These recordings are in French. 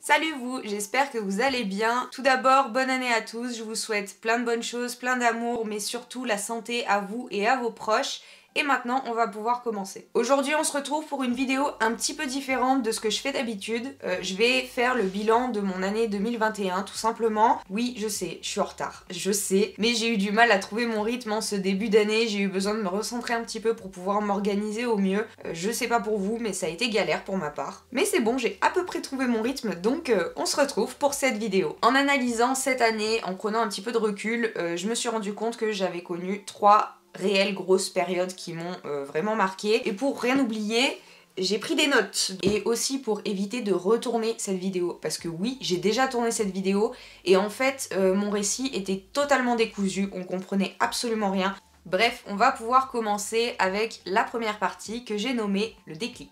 Salut vous, j'espère que vous allez bien. Tout d'abord, bonne année à tous, je vous souhaite plein de bonnes choses, plein d'amour, mais surtout la santé à vous et à vos proches. Et maintenant, on va pouvoir commencer. Aujourd'hui, on se retrouve pour une vidéo un petit peu différente de ce que je fais d'habitude. Je vais faire le bilan de mon année 2021, tout simplement. Oui, je sais, je suis en retard, je sais, mais j'ai eu du mal à trouver mon rythme en ce début d'année. J'ai eu besoin de me recentrer un petit peu pour pouvoir m'organiser au mieux. Je sais pas pour vous, mais ça a été galère pour ma part. Mais c'est bon, j'ai à peu près trouvé mon rythme, donc on se retrouve pour cette vidéo. En analysant cette année, en prenant un petit peu de recul, je me suis rendu compte que j'avais connu 3 réelles grosses périodes qui m'ont vraiment marqué. Et pour rien oublier, j'ai pris des notes. Et aussi pour éviter de retourner cette vidéo. Parce que oui, j'ai déjà tourné cette vidéo. Et en fait, mon récit était totalement décousu. On comprenait absolument rien. Bref, on va pouvoir commencer avec la première partie que j'ai nommée le déclic.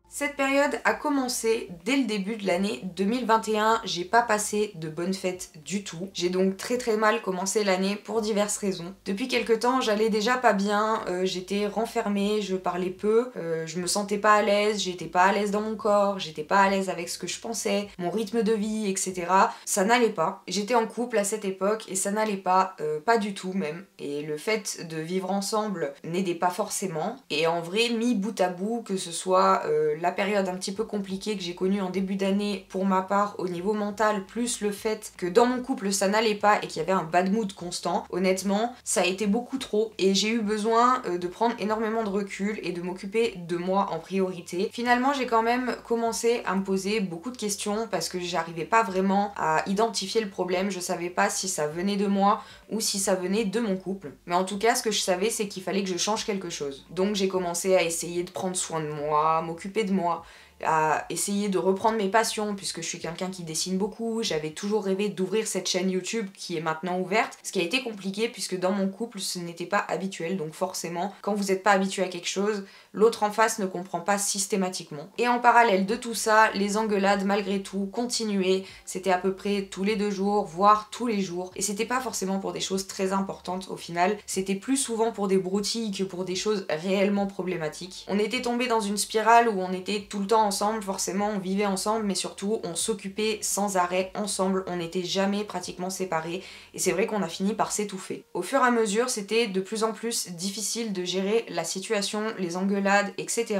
Cette période a commencé dès le début de l'année 2021, j'ai pas passé de bonnes fêtes du tout. J'ai donc très mal commencé l'année pour diverses raisons. Depuis quelques temps, j'allais déjà pas bien, j'étais renfermée, je parlais peu, je me sentais pas à l'aise, j'étais pas à l'aise dans mon corps, j'étais pas à l'aise avec ce que je pensais, mon rythme de vie, etc. Ça n'allait pas. J'étais en couple à cette époque et ça n'allait pas, pas du tout même. Et le fait de vivre ensemble n'aidait pas forcément. Et en vrai, mis bout à bout, que ce soit la période un petit peu compliquée que j'ai connue en début d'année pour ma part au niveau mental, plus le fait que dans mon couple ça n'allait pas et qu'il y avait un bad mood constant, honnêtement ça a été beaucoup trop et j'ai eu besoin de prendre énormément de recul et de m'occuper de moi en priorité. Finalement j'ai quand même commencé à me poser beaucoup de questions parce que j'arrivais pas vraiment à identifier le problème, je savais pas si ça venait de moi ou si ça venait de mon couple. Mais en tout cas ce que je savais c'est qu'il fallait que je change quelque chose. Donc j'ai commencé à essayer de prendre soin de moi, m'occuper de moi, à essayer de reprendre mes passions puisque je suis quelqu'un qui dessine beaucoup, j'avais toujours rêvé d'ouvrir cette chaîne YouTube qui est maintenant ouverte, ce qui a été compliqué puisque dans mon couple ce n'était pas habituel, donc forcément quand vous n'êtes pas habitué à quelque chose, l'autre en face ne comprend pas systématiquement. Et en parallèle de tout ça, les engueulades malgré tout continuaient, c'était à peu près tous les 2 jours, voire tous les jours, et c'était pas forcément pour des choses très importantes au final, c'était plus souvent pour des broutilles que pour des choses réellement problématiques. On était tombé dans une spirale où on était tout le temps ensemble, forcément on vivait ensemble, mais surtout on s'occupait sans arrêt ensemble, on n'était jamais pratiquement séparés, et c'est vrai qu'on a fini par s'étouffer. Au fur et à mesure, c'était de plus en plus difficile de gérer la situation, les engueulades, etc.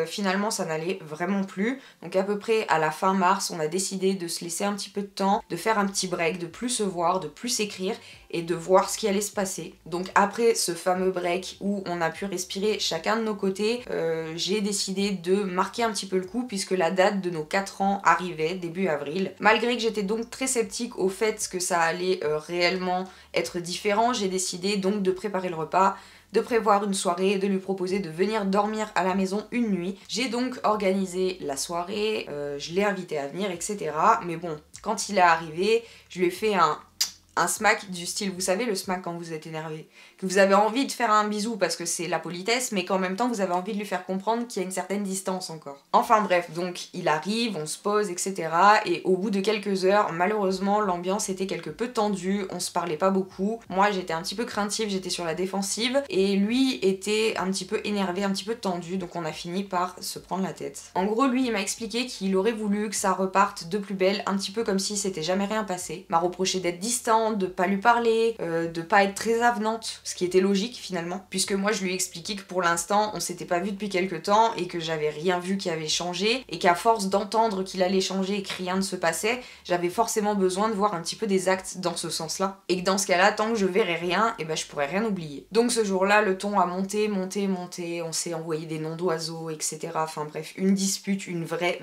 Finalement ça n'allait vraiment plus, donc à peu près à la fin mars on a décidé de se laisser un petit peu de temps, de faire un petit break, de plus se voir, de plus s'écrire et de voir ce qui allait se passer. Donc après ce fameux break où on a pu respirer chacun de nos côtés, j'ai décidé de marquer un petit peu le coup puisque la date de nos 4 ans arrivait début avril. Malgré que j'étais donc très sceptique au fait que ça allait réellement être différent, j'ai décidé donc de préparer le repas, de prévoir une soirée, de lui proposer de venir dormir à la maison une nuit. J'ai donc organisé la soirée, je l'ai invité à venir, etc. Mais bon, quand il est arrivé, je lui ai fait un smack du style, vous savez le smack quand vous êtes énervé, que vous avez envie de faire un bisou parce que c'est la politesse, mais qu'en même temps vous avez envie de lui faire comprendre qu'il y a une certaine distance encore. Enfin bref, donc il arrive, on se pose, etc. Et au bout de quelques heures, malheureusement l'ambiance était quelque peu tendue, on se parlait pas beaucoup. Moi j'étais un petit peu craintive, j'étais sur la défensive, et lui était un petit peu énervé, un petit peu tendu, donc on a fini par se prendre la tête. En gros lui il m'a expliqué qu'il aurait voulu que ça reparte de plus belle, un petit peu comme si c'était jamais rien passé, m'a reproché d'être distant, de pas lui parler, de pas être très avenante, ce qui était logique finalement, puisque moi je lui ai expliqué que pour l'instant on s'était pas vu depuis quelques temps et que j'avais rien vu qui avait changé et qu'à force d'entendre qu'il allait changer et que rien ne se passait, j'avais forcément besoin de voir un petit peu des actes dans ce sens-là, et que dans ce cas-là, tant que je verrais rien, et ben je pourrais rien oublier. Donc ce jour-là, le ton a monté, on s'est envoyé des noms d'oiseaux, etc. Enfin bref, une dispute, une vraie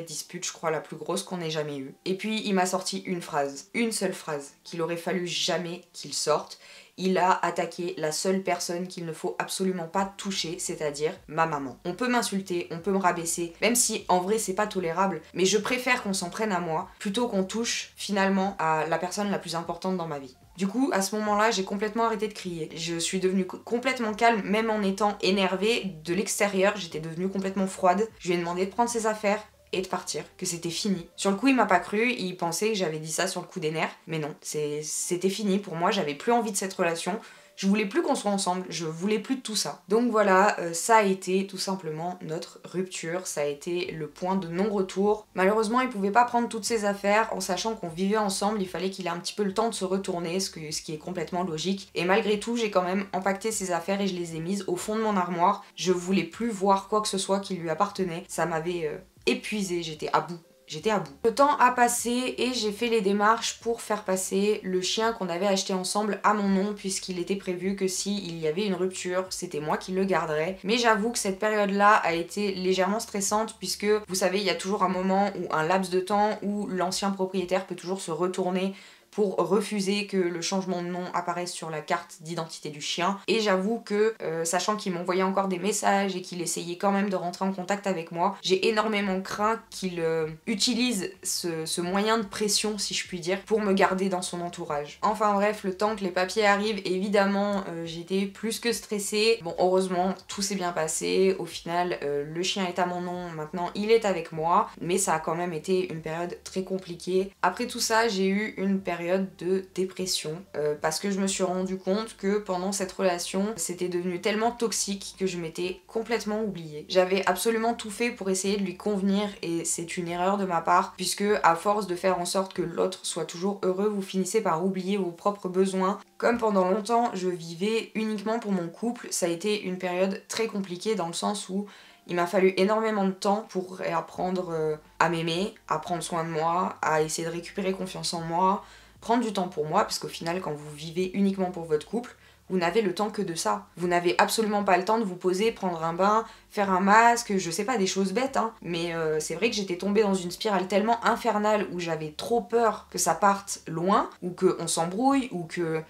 dispute, je crois la plus grosse qu'on ait jamais eue. Et puis il m'a sorti une phrase, une seule phrase, qu'il aurait fallu jamais qu'il sorte. Il a attaqué la seule personne qu'il ne faut absolument pas toucher, c'est-à-dire ma maman. On peut m'insulter, on peut me rabaisser, même si en vrai c'est pas tolérable, mais je préfère qu'on s'en prenne à moi plutôt qu'on touche finalement à la personne la plus importante dans ma vie. Du coup, à ce moment-là, j'ai complètement arrêté de crier. Je suis devenue complètement calme, même en étant énervée. De l'extérieur, j'étais devenue complètement froide. Je lui ai demandé de prendre ses affaires et de partir, que c'était fini. Sur le coup, il m'a pas cru, il pensait que j'avais dit ça sur le coup des nerfs, mais non, c'était fini pour moi, j'avais plus envie de cette relation, Je voulais plus qu'on soit ensemble, je voulais plus de tout ça. Donc voilà, ça a été tout simplement notre rupture, ça a été le point de non-retour. Malheureusement, il pouvait pas prendre toutes ses affaires en sachant qu'on vivait ensemble, il fallait qu'il ait un petit peu le temps de se retourner, ce qui est complètement logique. Et malgré tout, j'ai quand même empaqueté ses affaires et je les ai mises au fond de mon armoire. Je voulais plus voir quoi que ce soit qui lui appartenait. Ça m'avait épuisée, j'étais à bout. J'étais à bout. Le temps a passé et j'ai fait les démarches pour faire passer le chien qu'on avait acheté ensemble à mon nom puisqu'il était prévu que s'il y avait une rupture, c'était moi qui le garderais. Mais j'avoue que cette période-là a été légèrement stressante puisque, vous savez, il y a toujours un moment ou un laps de temps où l'ancien propriétaire peut toujours se retourner pour refuser que le changement de nom apparaisse sur la carte d'identité du chien. Et j'avoue que, sachant qu'il m'envoyait encore des messages et qu'il essayait quand même de rentrer en contact avec moi, j'ai énormément craint qu'il utilise ce moyen de pression, si je puis dire, pour me garder dans son entourage. Enfin bref, le temps que les papiers arrivent, évidemment, j'étais plus que stressée. Bon, heureusement, tout s'est bien passé. Au final, le chien est à mon nom, maintenant il est avec moi. Mais ça a quand même été une période très compliquée. Après tout ça, j'ai eu une période de dépression parce que je me suis rendu compte que pendant cette relation c'était devenu tellement toxique que je m'étais complètement oubliée. J'avais absolument tout fait pour essayer de lui convenir et c'est une erreur de ma part puisque à force de faire en sorte que l'autre soit toujours heureux, vous finissez par oublier vos propres besoins. Comme pendant longtemps je vivais uniquement pour mon couple, ça a été une période très compliquée dans le sens où il m'a fallu énormément de temps pour apprendre à m'aimer, à prendre soin de moi, à essayer de récupérer confiance en moi, prendre du temps pour moi, parce qu'au final, quand vous vivez uniquement pour votre couple, vous n'avez le temps que de ça. Vous n'avez absolument pas le temps de vous poser, prendre un bain, faire un masque, je sais pas, des choses bêtes, hein. Mais c'est vrai que j'étais tombée dans une spirale tellement infernale où j'avais trop peur que ça parte loin, ou qu'on s'embrouille, ou que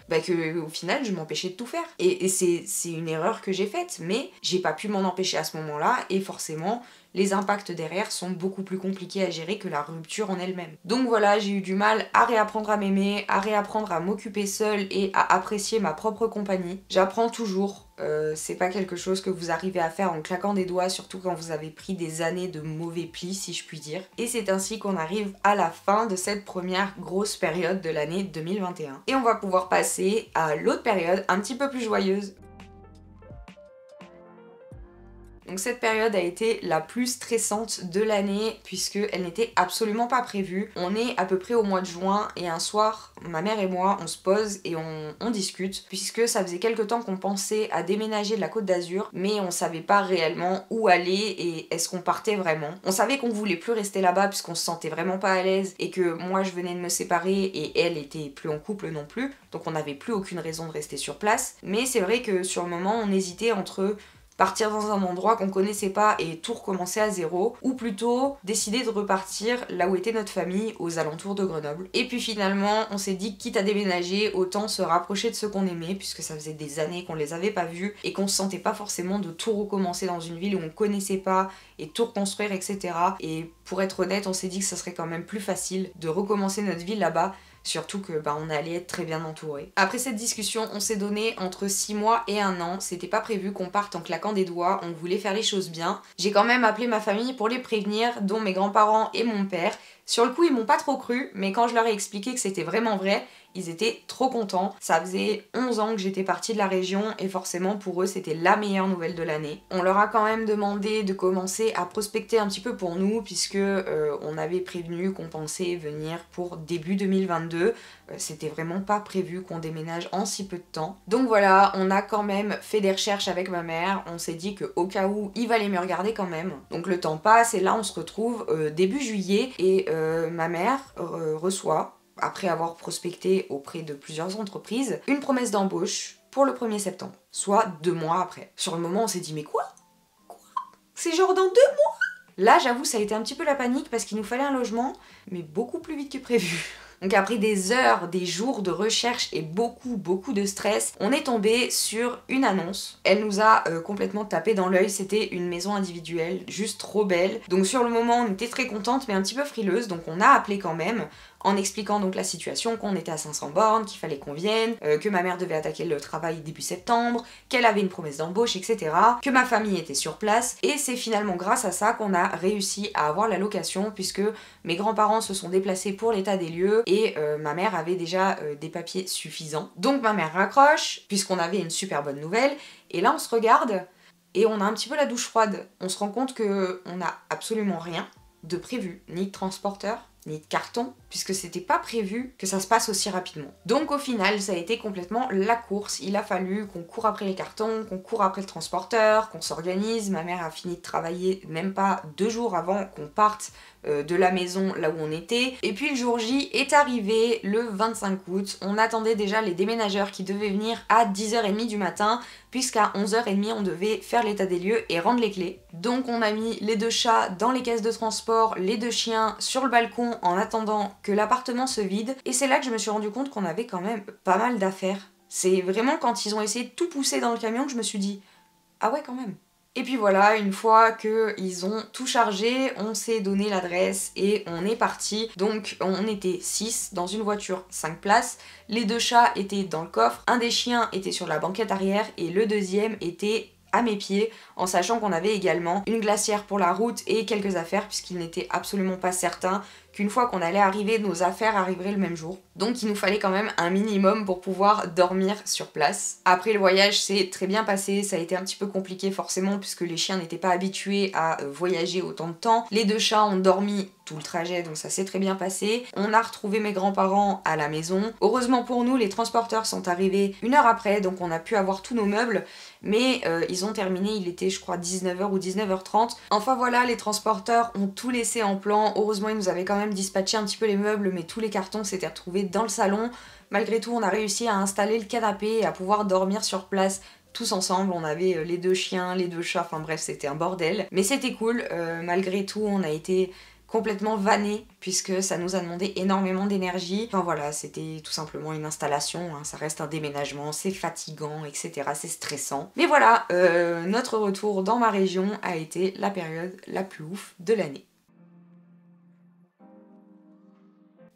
au final, je m'empêchais de tout faire. Et c'est une erreur que j'ai faite, mais j'ai pas pu m'en empêcher à ce moment-là, et forcément, les impacts derrière sont beaucoup plus compliqués à gérer que la rupture en elle-même. Donc voilà, j'ai eu du mal à réapprendre à m'aimer, à réapprendre à m'occuper seule et à apprécier ma propre compagnie. J'apprends toujours, c'est pas quelque chose que vous arrivez à faire en claquant des doigts, surtout quand vous avez pris des années de mauvais plis, si je puis dire. Et c'est ainsi qu'on arrive à la fin de cette première grosse période de l'année 2021. Et on va pouvoir passer à l'autre période, un petit peu plus joyeuse. Donc cette période a été la plus stressante de l'année puisqu'elle n'était absolument pas prévue. On est à peu près au mois de juin et un soir, ma mère et moi, on se pose et on discute puisque ça faisait quelques temps qu'on pensait à déménager de la Côte d'Azur mais on savait pas réellement où aller et est-ce qu'on partait vraiment. On savait qu'on voulait plus rester là-bas puisqu'on se sentait vraiment pas à l'aise et que moi je venais de me séparer et elle était plus en couple non plus, donc on n'avait plus aucune raison de rester sur place. Mais c'est vrai que sur le moment on hésitait entre partir dans un endroit qu'on connaissait pas et tout recommencer à zéro, ou plutôt décider de repartir là où était notre famille, aux alentours de Grenoble. Et puis finalement, on s'est dit, quitte à déménager, autant se rapprocher de ceux qu'on aimait, puisque ça faisait des années qu'on les avait pas vus, et qu'on se sentait pas forcément de tout recommencer dans une ville où on connaissait pas, et tout reconstruire, etc. Et pour être honnête, on s'est dit que ça serait quand même plus facile de recommencer notre vie là-bas, surtout que on allait être très bien entouré. Après cette discussion, on s'est donné entre 6 mois et 1 an. C'était pas prévu qu'on parte en claquant des doigts, on voulait faire les choses bien. J'ai quand même appelé ma famille pour les prévenir, dont mes grands-parents et mon père. Sur le coup, ils m'ont pas trop cru, mais quand je leur ai expliqué que c'était vraiment vrai, ils étaient trop contents. Ça faisait 11 ans que j'étais partie de la région et forcément pour eux c'était la meilleure nouvelle de l'année. On leur a quand même demandé de commencer à prospecter un petit peu pour nous puisque on avait prévenu qu'on pensait venir pour début 2022. C'était vraiment pas prévu qu'on déménage en si peu de temps. Donc voilà, on a quand même fait des recherches avec ma mère. On s'est dit qu'au cas où, il valait mieux regarder quand même. Donc le temps passe et là on se retrouve début juillet et ma mère reçoit, après avoir prospecté auprès de plusieurs entreprises, une promesse d'embauche pour le 1er septembre, soit 2 mois après. Sur le moment, on s'est dit, mais quoi? C'est genre dans 2 mois? Là, j'avoue, ça a été un petit peu la panique parce qu'il nous fallait un logement, mais beaucoup plus vite que prévu. Donc après des heures, des jours de recherche et beaucoup de stress, on est tombé sur une annonce. Elle nous a complètement tapé dans l'œil, c'était une maison individuelle, juste trop belle. Donc sur le moment, on était très contente mais un petit peu frileuse, donc on a appelé quand même, en expliquant donc la situation, qu'on était à 500 bornes, qu'il fallait qu'on vienne, que ma mère devait attaquer le travail début septembre, qu'elle avait une promesse d'embauche, etc. Que ma famille était sur place. Et c'est finalement grâce à ça qu'on a réussi à avoir la location, puisque mes grands-parents se sont déplacés pour l'état des lieux. et ma mère avait déjà des papiers suffisants. Donc ma mère raccroche, puisqu'on avait une super bonne nouvelle, et là on se regarde et on a un petit peu la douche froide. On se rend compte qu'on n'a absolument rien de prévu, ni de transporteur, ni de carton, puisque c'était pas prévu que ça se passe aussi rapidement. Donc au final, ça a été complètement la course. Il a fallu qu'on court après les cartons, qu'on court après le transporteur, qu'on s'organise. Ma mère a fini de travailler même pas 2 jours avant qu'on parte de la maison là où on était. Et puis le jour J est arrivé le 25 août. On attendait déjà les déménageurs qui devaient venir à 10h30 du matin, puisqu'à 11h30 on devait faire l'état des lieux et rendre les clés. Donc on a mis les 2 chats dans les caisses de transport, les 2 chiens sur le balcon en attendant que l'appartement se vide. Et c'est là que je me suis rendu compte qu'on avait quand même pas mal d'affaires. C'est vraiment quand ils ont essayé de tout pousser dans le camion que je me suis dit « Ah ouais quand même !» Et puis voilà, une fois qu'ils ont tout chargé, on s'est donné l'adresse et on est parti. Donc on était 6 dans une voiture 5 places, les 2 chats étaient dans le coffre, un des chiens était sur la banquette arrière et le deuxième était à mes pieds, en sachant qu'on avait également une glacière pour la route et quelques affaires, puisqu'il n'était absolument pas certain qu'une fois qu'on allait arriver, nos affaires arriveraient le même jour. Donc il nous fallait quand même un minimum pour pouvoir dormir sur place. Après le voyage s'est très bien passé, ça a été un petit peu compliqué forcément puisque les chiens n'étaient pas habitués à voyager autant de temps. Les 2 chats ont dormi tout le trajet, donc ça s'est très bien passé. On a retrouvé mes grands-parents à la maison. Heureusement pour nous, les transporteurs sont arrivés 1 heure après, donc on a pu avoir tous nos meubles, mais ils ont terminé, il était je crois 19h ou 19h30. Enfin voilà, les transporteurs ont tout laissé en plan. Heureusement, ils nous avaient quand même dispatché un petit peu les meubles, mais tous les cartons s'étaient retrouvés dans le salon. Malgré tout, on a réussi à installer le canapé et à pouvoir dormir sur place tous ensemble. On avait les 2 chiens, les 2 chats, enfin bref, c'était un bordel. Mais c'était cool, malgré tout, on a été complètement vanné puisque ça nous a demandé énormément d'énergie. Enfin voilà, c'était tout simplement une installation, hein. Ça reste un déménagement, c'est fatigant, etc. C'est stressant. Mais voilà, notre retour dans ma région a été la période la plus ouf de l'année.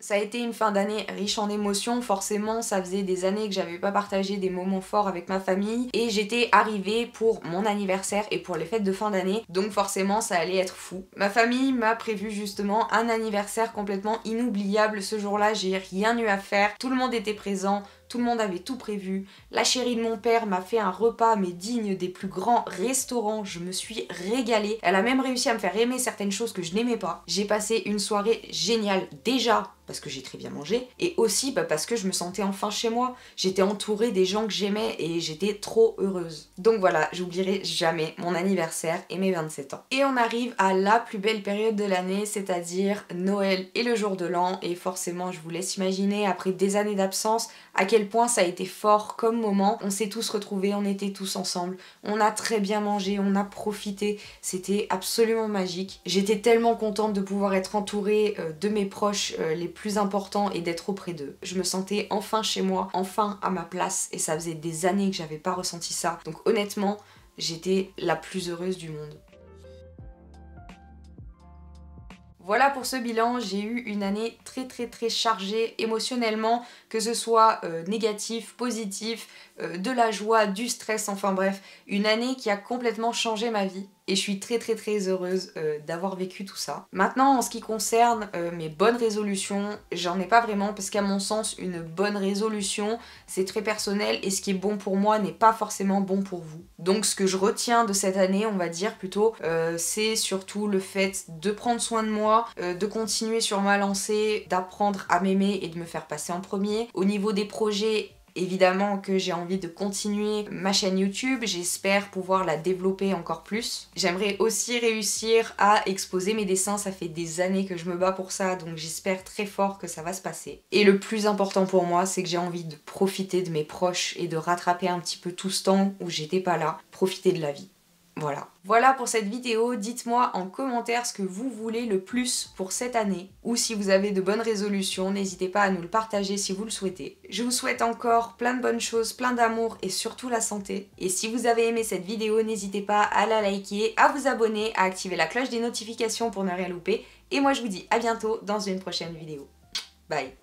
Ça a été une fin d'année riche en émotions, forcément ça faisait des années que j'avais pas partagé des moments forts avec ma famille et j'étais arrivée pour mon anniversaire et pour les fêtes de fin d'année, donc forcément ça allait être fou. Ma famille m'a prévu justement un anniversaire complètement inoubliable ce jour-là, j'ai rien eu à faire, tout le monde était présent, tout le monde avait tout prévu. La chérie de mon père m'a fait un repas mais digne des plus grands restaurants, je me suis régalée. Elle a même réussi à me faire aimer certaines choses que je n'aimais pas. J'ai passé une soirée géniale, déjà parce que j'ai très bien mangé, et aussi parce que je me sentais enfin chez moi. J'étais entourée des gens que j'aimais et j'étais trop heureuse. Donc voilà, j'oublierai jamais mon anniversaire et mes 27 ans. Et on arrive à la plus belle période de l'année, c'est-à-dire Noël et le jour de l'an, et forcément je vous laisse imaginer, après des années d'absence, à quel point ça a été fort comme moment. On s'est tous retrouvés, on était tous ensemble, on a très bien mangé, on a profité, c'était absolument magique. J'étais tellement contente de pouvoir être entourée de mes proches les plus importants et d'être auprès d'eux. Je me sentais enfin chez moi, enfin à ma place, et ça faisait des années que j'avais pas ressenti ça. Donc honnêtement, j'étais la plus heureuse du monde. Voilà pour ce bilan, j'ai eu une année très chargée émotionnellement, que ce soit négatif, positif, de la joie, du stress, enfin bref, une année qui a complètement changé ma vie. Et je suis très heureuse d'avoir vécu tout ça. Maintenant, en ce qui concerne mes bonnes résolutions, j'en ai pas vraiment parce qu'à mon sens, une bonne résolution, c'est très personnel et ce qui est bon pour moi n'est pas forcément bon pour vous. Donc ce que je retiens de cette année, on va dire plutôt, c'est surtout le fait de prendre soin de moi, de continuer sur ma lancée, d'apprendre à m'aimer et de me faire passer en premier. Au niveau des projets, évidemment que j'ai envie de continuer ma chaîne YouTube, j'espère pouvoir la développer encore plus. J'aimerais aussi réussir à exposer mes dessins, ça fait des années que je me bats pour ça, donc j'espère très fort que ça va se passer. Et le plus important pour moi, c'est que j'ai envie de profiter de mes proches et de rattraper un petit peu tout ce temps où j'étais pas là, profiter de la vie. Voilà pour cette vidéo, dites-moi en commentaire ce que vous voulez le plus pour cette année, ou si vous avez de bonnes résolutions, n'hésitez pas à nous le partager si vous le souhaitez. Je vous souhaite encore plein de bonnes choses, plein d'amour et surtout la santé. Et si vous avez aimé cette vidéo, n'hésitez pas à la liker, à vous abonner, à activer la cloche des notifications pour ne rien louper. Et moi je vous dis à bientôt dans une prochaine vidéo. Bye.